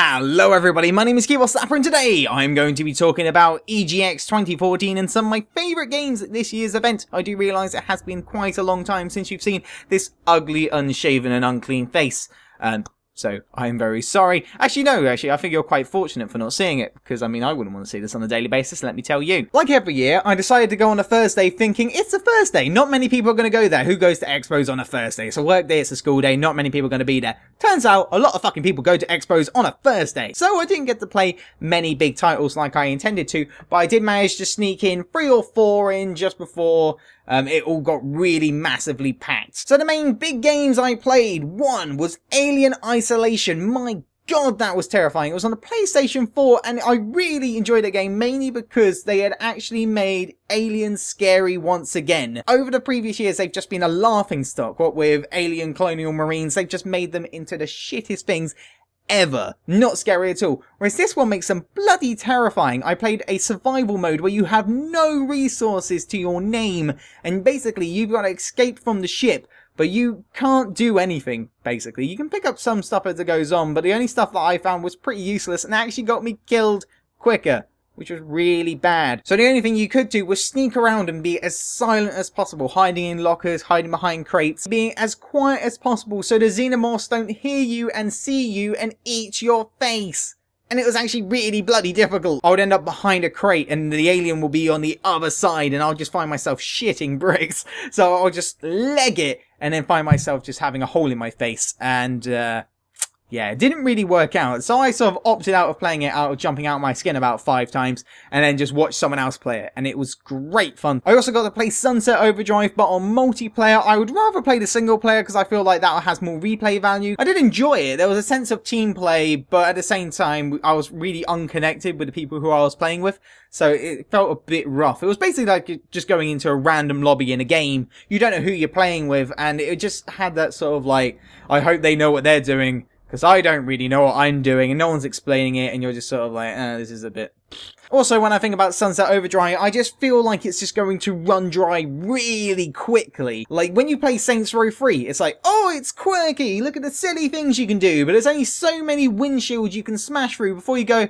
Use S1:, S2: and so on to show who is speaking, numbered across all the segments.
S1: Hello everybody, my name is Keyboard Slapper and today I'm going to be talking about EGX 2014 and some of my favourite games at this year's event. I do realise it has been quite a long time since you've seen this ugly, unshaven and unclean face. So I'm very sorry. Actually, no, I think you're quite fortunate for not seeing it, because, I mean, I wouldn't want to see this on a daily basis, let me tell you. Like every year, I decided to go on a Thursday thinking, it's a Thursday, not many people are going to go there. Who goes to expos on a Thursday? It's a work day, it's a school day, not many people are going to be there. Turns out, a lot of fucking people go to expos on a Thursday. So I didn't get to play many big titles like I intended to, but I did manage to sneak in 3 or 4 in just before it all got really massively packed. So the main big games I played, one was Alien Isolation. My god, that was terrifying. It was on the PlayStation 4 and I really enjoyed the game mainly because they had actually made aliens scary once again. Over the previous years, they've just been a laughing stock. What with Alien Colonial Marines, they've just made them into the shittest things ever. Not scary at all. Whereas this one makes them bloody terrifying. I played a survival mode where you have no resources to your name and basically you've got to escape from the ship, but you can't do anything, basically. You can pick up some stuff as it goes on, but the only stuff that I found was pretty useless and actually got me killed quicker, which was really bad. So the only thing you could do was sneak around and be as silent as possible, hiding in lockers, hiding behind crates, being as quiet as possible so the xenomorphs don't hear you and see you and eat your face. And it was actually really bloody difficult. I would end up behind a crate and the alien will be on the other side and I'll just find myself shitting bricks. So I'll just leg it and then find myself just having a hole in my face and yeah, it didn't really work out. So I sort of opted out of playing it, out of jumping out of my skin about 5 times, and then just watched someone else play it. And it was great fun. I also got to play Sunset Overdrive, but on multiplayer. I would rather play the single player because I feel like that has more replay value. I did enjoy it. There was a sense of team play, but at the same time, I was really unconnected with the people who I was playing with. So it felt a bit rough. It was basically like just going into a random lobby in a game. You don't know who you're playing with, and it just had that sort of like, I hope they know what they're doing, because I don't really know what I'm doing and no one's explaining it and you're just sort of like, this is a bit... Also, when I think about Sunset Overdrive, I just feel like it's just going to run dry really quickly. Like, when you play Saints Row 3, it's like, oh, it's quirky, look at the silly things you can do, but there's only so many windshields you can smash through before you go,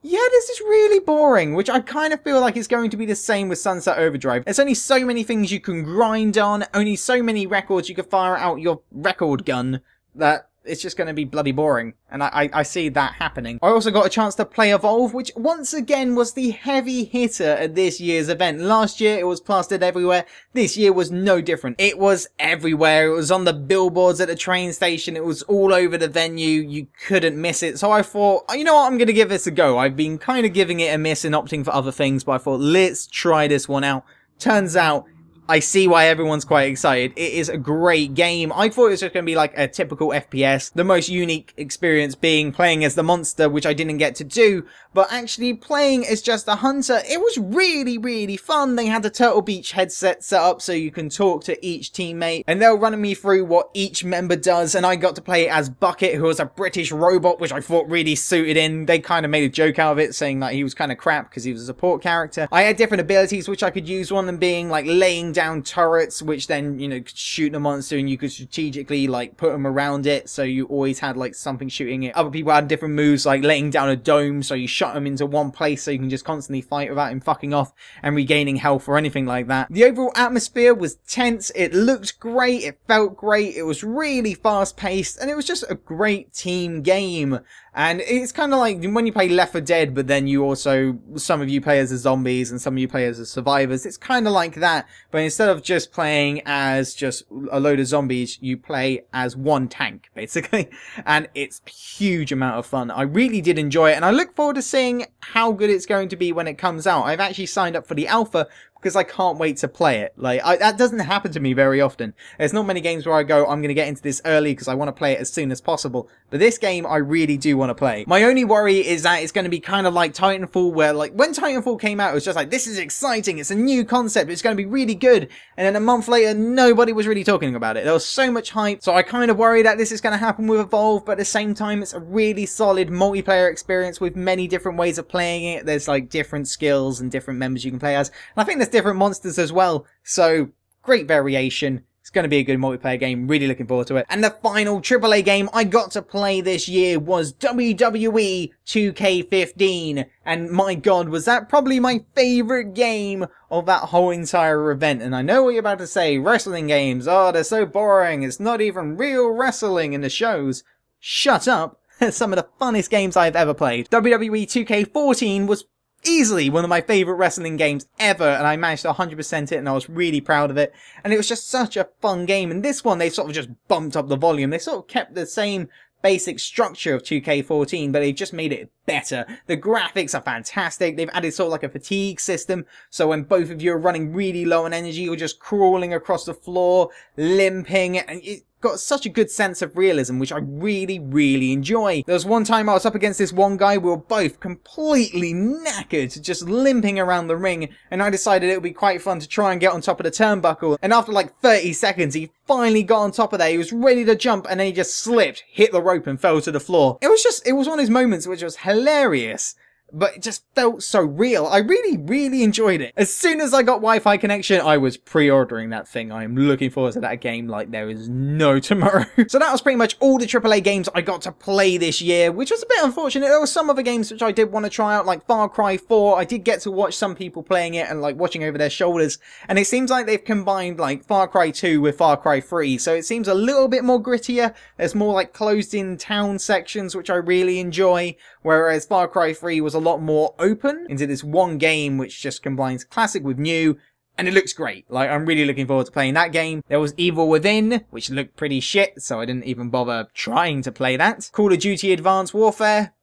S1: yeah, this is really boring, which I kind of feel like it's going to be the same with Sunset Overdrive. There's only so many things you can grind on, only so many records you can fire out your record gun, that it's just going to be bloody boring, and I see that happening. I also got a chance to play Evolve, which once again was the heavy hitter at this year's event. Last year it was plastered everywhere, this year was no different. It was everywhere, it was on the billboards at the train station, it was all over the venue, you couldn't miss it. So I thought, you know what, I'm going to give this a go. I've been kind of giving it a miss and opting for other things, but I thought, let's try this one out. Turns out, I see why everyone's quite excited. It is a great game. I thought it was just going to be like a typical FPS. The most unique experience being playing as the monster, which I didn't get to do. But actually playing as just a hunter, it was really, really fun. They had the Turtle Beach headset set up so you can talk to each teammate. And they were running me through what each member does. And I got to play as Bucket, who was a British robot, which I thought really suited in. They kind of made a joke out of it, saying that he was kind of crap because he was a support character. I had different abilities which I could use. One of them being like laying down turrets, which then, you know, could shoot the monster and you could strategically like put them around it, so you always had like something shooting it. Other people had different moves like laying down a dome, so you shut them into one place so you can just constantly fight without him fucking off and regaining health or anything like that. The overall atmosphere was tense, it looked great, it felt great, it was really fast paced, and it was just a great team game. And it's kind of like when you play Left 4 Dead, but then you also, some of you play as the zombies and some of you play as the survivors. It's kind of like that, but instead of just playing as just a load of zombies, you play as one tank, basically. And it's a huge amount of fun. I really did enjoy it, and I look forward to seeing how good it's going to be when it comes out. I've actually signed up for the alpha, because I can't wait to play it. Like, that doesn't happen to me very often. There's not many games where I go, I'm going to get into this early because I want to play it as soon as possible. But this game, I really do want to play. My only worry is that it's going to be kind of like Titanfall, where, like, when Titanfall came out, it was just like, this is exciting, it's a new concept, it's going to be really good. And then a month later, nobody was really talking about it. There was so much hype, so I kind of worry that this is going to happen with Evolve, but at the same time, it's a really solid multiplayer experience with many different ways of playing it. There's, like, different skills and different members you can play as. And I think there's different monsters as well, so great variation. It's going to be a good multiplayer game. Really looking forward to it. And the final AAA game I got to play this year was WWE 2K15. And my god, was that probably my favourite game of that whole entire event. And I know what you're about to say, wrestling games, oh, they're so boring, it's not even real wrestling in the shows. Shut up. Some of the funnest games I've ever played. WWE 2K14 was easily one of my favourite wrestling games ever, and I managed to 100% it, and I was really proud of it. And it was just such a fun game. And this one, they sort of just bumped up the volume. They sort of kept the same basic structure of 2K14, but they've just made it better. The graphics are fantastic. They've added sort of like a fatigue system, so when both of you are running really low on energy, you're just crawling across the floor, limping, and it got such a good sense of realism, which I really, really enjoy. There was one time I was up against this one guy, we were both completely knackered, just limping around the ring, and I decided it would be quite fun to try and get on top of the turnbuckle, and after like 30 seconds, he finally got on top of there, he was ready to jump, and then he just slipped, hit the rope, and fell to the floor. It was one of those moments which was hilarious, but it just felt so real. I really, really enjoyed it. As soon as I got Wi-Fi connection, I was pre-ordering that thing. I am looking forward to that game like there is no tomorrow. So that was pretty much all the AAA games I got to play this year, which was a bit unfortunate. There were some other games which I did want to try out, like Far Cry 4. I did get to watch some people playing it and like watching over their shoulders. And it seems like they've combined like Far Cry 2 with Far Cry 3. So it seems a little bit more grittier. There's more like closed-in town sections, which I really enjoy. Whereas Far Cry 3 was a lot more open into this one game which just combines classic with new, and it looks great. Like, I'm really looking forward to playing that game. There was Evil Within, which looked pretty shit, so I didn't even bother trying to play that. Call of Duty Advanced Warfare.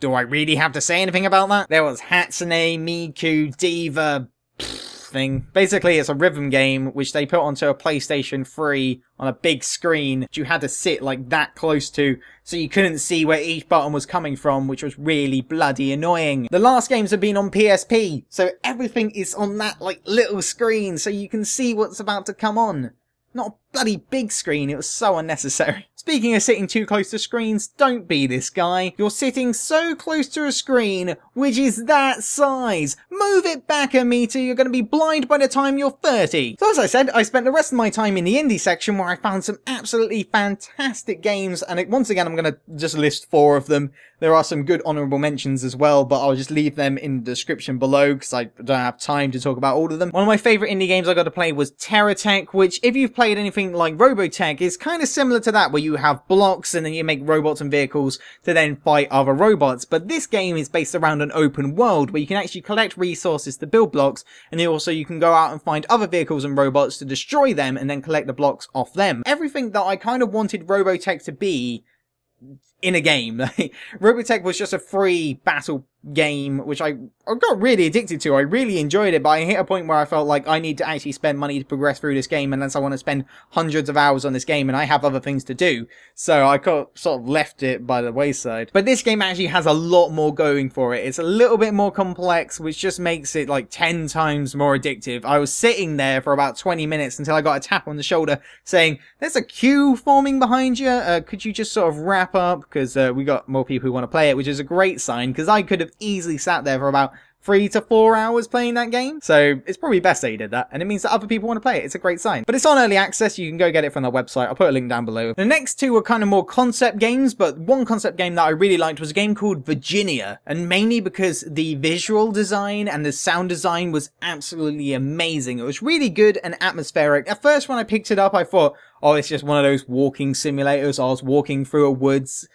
S1: Do I really have to say anything about that? There was Hatsune Miku Diva thing. Basically, it's a rhythm game which they put onto a PlayStation 3 on a big screen which you had to sit like that close to, so you couldn't see where each button was coming from, which was really bloody annoying. The last games have been on PSP, so everything is on that like little screen so you can see what's about to come on. Not a bloody big screen, it was so unnecessary. Speaking of sitting too close to screens, don't be this guy. You're sitting so close to a screen, which is that size. Move it back a meter, you're going to be blind by the time you're 30. So as I said, I spent the rest of my time in the indie section where I found some absolutely fantastic games, and once again I'm going to just list 4 of them. There are some good honourable mentions as well, but I'll just leave them in the description below because I don't have time to talk about all of them. One of my favourite indie games I got to play was Terra, which if you've played anything like Robotech is kind of similar to that, where you have blocks and then you make robots and vehicles to then fight other robots. But this game is based around an open world where you can actually collect resources to build blocks, and then also you can go out and find other vehicles and robots to destroy them and then collect the blocks off them. Everything that I kind of wanted Robotech to be in a game. Robotech was just a free battle game, which I got really addicted to. I really enjoyed it, but I hit a point where I felt like I need to actually spend money to progress through this game unless I want to spend hundreds of hours on this game, and I have other things to do. So I sort of left it by the wayside. But this game actually has a lot more going for it. It's a little bit more complex, which just makes it like 10 times more addictive. I was sitting there for about 20 minutes until I got a tap on the shoulder saying, "There's a queue forming behind you. Could you just sort of wrap up? Because we got more people who want to play it," which is a great sign, because I could have easily sat there for about 3 to 4 hours playing that game. So it's probably best that you did that, and it means that other people want to play it. It's a great sign. But it's on early access, you can go get it from their website. I'll put a link down below. The next 2 were kind of more concept games, but one concept game that I really liked was a game called Virginia, and mainly because the visual design and the sound design was absolutely amazing. It was really good and atmospheric. At first when I picked it up, I thought, oh, it's just one of those walking simulators. I was walking through a woods.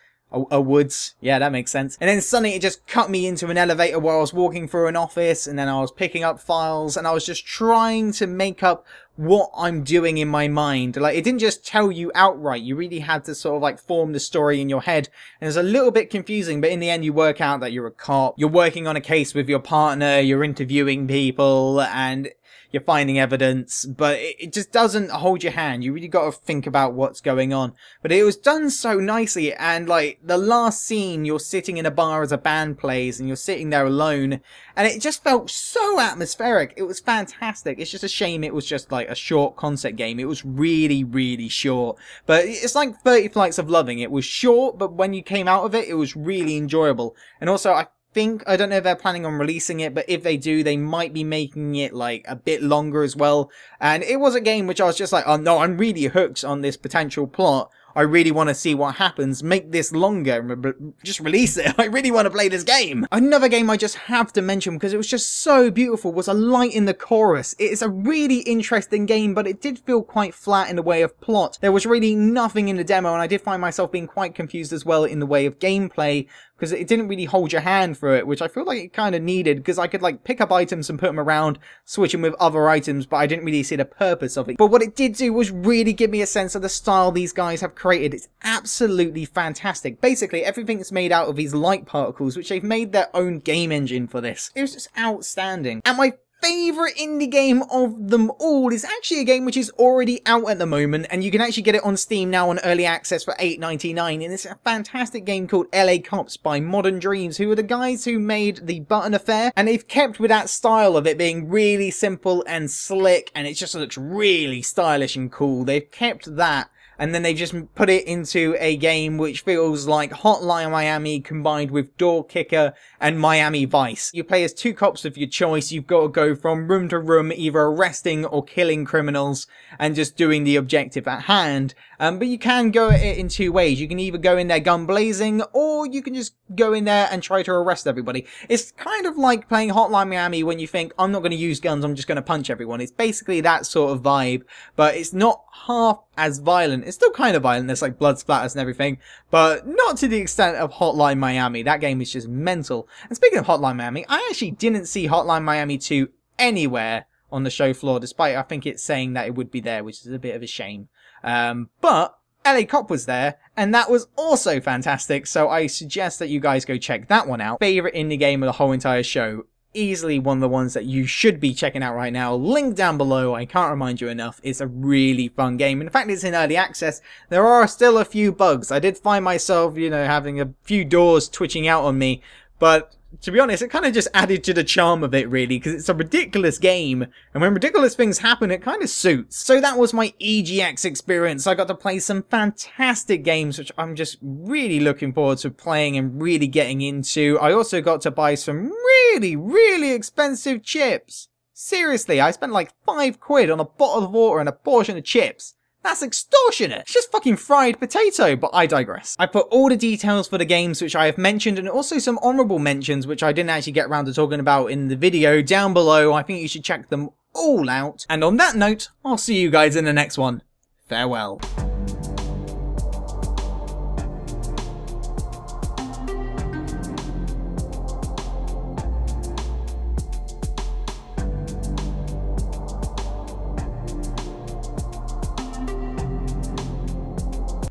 S1: Yeah, that makes sense. And then suddenly it just cut me into an elevator where I was walking through an office, and then I was picking up files, and I was just trying to make up what I'm doing in my mind. Like, it didn't just tell you outright. You really had to sort of like form the story in your head. And it's a little bit confusing, but in the end you work out that you're a cop. You're working on a case with your partner, you're interviewing people, and you're finding evidence, but it just doesn't hold your hand. You really got to think about what's going on. But it was done so nicely, and like the last scene, you're sitting in a bar as a band plays, and you're sitting there alone, and it just felt so atmospheric. It was fantastic. It's just a shame it was just like a short concept game. It was really, really short. But it's like 30 Flights of Loving. It was short, but when you came out of it, it was really enjoyable. And also, I I don't know if they're planning on releasing it, but if they do, they might be making it like a bit longer as well. And it was a game which I was just like, oh no, I'm really hooked on this potential plot. I really want to see what happens. Make this longer. Just release it. I really want to play this game. Another game I just have to mention because it was just so beautiful was Eliott in the Chorus. It is a really interesting game, but it did feel quite flat in the way of plot. There was really nothing in the demo, and I did find myself being quite confused as well in the way of gameplay, because it didn't really hold your hand through it, which I feel like it kind of needed, because I could like pick up items and put them around, switch them with other items, but I didn't really see the purpose of it. But what it did do was really give me a sense of the style these guys have created. It's absolutely fantastic. Basically, everything's made out of these light particles, which they've made their own game engine for this. It was just outstanding. And my favourite indie game of them all is actually a game which is already out at the moment, and you can actually get it on Steam now on early access for $8.99, and it's a fantastic game called LA Cops by Modern Dreams, who are the guys who made The Button Affair, and they've kept with that style of it being really simple and slick, and it just looks really stylish and cool. They've kept that, and then they've just put it into a game which feels like Hotline Miami combined with Door Kicker and Miami Vice. You play as two cops of your choice. You've got to go from room to room, either arresting or killing criminals and just doing the objective at hand. But you can go at it in two ways. You can either go in there gun blazing, or you can just go in there and try to arrest everybody. It's kind of like playing Hotline Miami when you think, I'm not going to use guns, I'm just going to punch everyone. It's basically that sort of vibe, but it's not half as violent. It's still kind of violent, there's like blood splatters and everything, but not to the extent of Hotline Miami. That game is just mental. And speaking of Hotline Miami, I actually didn't see Hotline Miami 2 anywhere on the show floor, despite I think it's saying that it would be there, which is a bit of a shame. But LA Cop was there, and that was also fantastic, so I suggest that you guys go check that one out. Favorite indie game of the whole entire show. Easily one of the ones that you should be checking out right now. Link down below, I can't remind you enough. It's a really fun game. In fact, it's in early access. There are still a few bugs. I did find myself, you know, having a few doors twitching out on me, but to be honest, it kind of just added to the charm of it, really, because it's a ridiculous game, and when ridiculous things happen, it kind of suits. So that was my EGX experience. I got to play some fantastic games, which I'm just really looking forward to playing and really getting into. I also got to buy some really expensive chips. Seriously, I spent like £5 on a bottle of water and a portion of chips. That's extortionate. It's just fucking fried potato, but I digress. I put all the details for the games which I have mentioned, and also some honourable mentions which I didn't actually get around to talking about in the video down below. I think you should check them all out. And on that note, I'll see you guys in the next one. Farewell.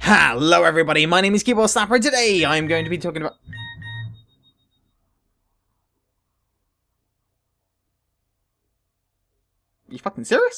S1: Hello everybody, my name is Keyboard Snapper, and today I'm going to be talking about... Are you fucking serious?